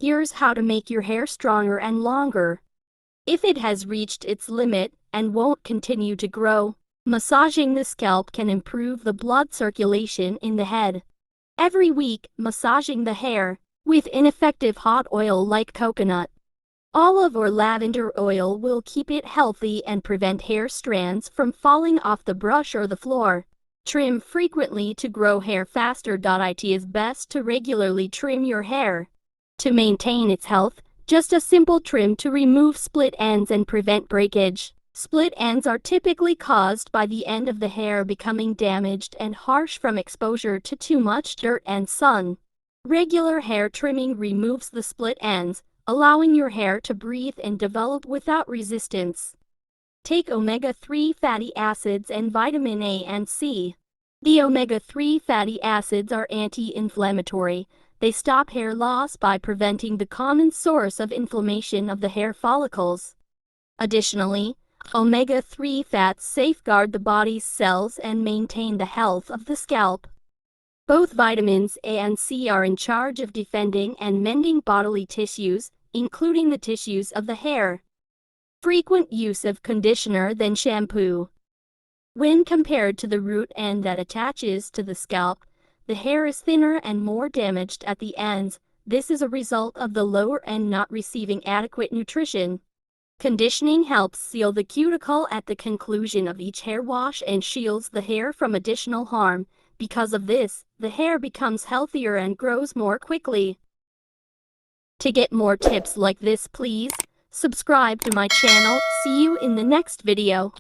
Here's how to make your hair stronger and longer. If it has reached its limit and won't continue to grow, massaging the scalp can improve the blood circulation in the head. Every week, massaging the hair with ineffective hot oil like coconut, olive or lavender oil will keep it healthy and prevent hair strands from falling off the brush or the floor. Trim frequently to grow hair faster. It is best to regularly trim your hair to maintain its health. Just a simple trim to remove split ends and prevent breakage. Split ends are typically caused by the end of the hair becoming damaged and harsh from exposure to too much dirt and sun. Regular hair trimming removes the split ends, allowing your hair to breathe and develop without resistance. Take omega-3 fatty acids and vitamin A and C. The omega-3 fatty acids are anti-inflammatory. They stop hair loss by preventing the common source of inflammation of the hair follicles. Additionally, omega-3 fats safeguard the body's cells and maintain the health of the scalp. Both vitamins A and C are in charge of defending and mending bodily tissues, including the tissues of the hair. Frequent use of conditioner than shampoo. When compared to the root end that attaches to the scalp, the hair is thinner and more damaged at the ends. This is a result of the lower end not receiving adequate nutrition. Conditioning helps seal the cuticle at the conclusion of each hair wash and shields the hair from additional harm. Because of this, the hair becomes healthier and grows more quickly. To get more tips like this, please subscribe to my channel. See you in the next video.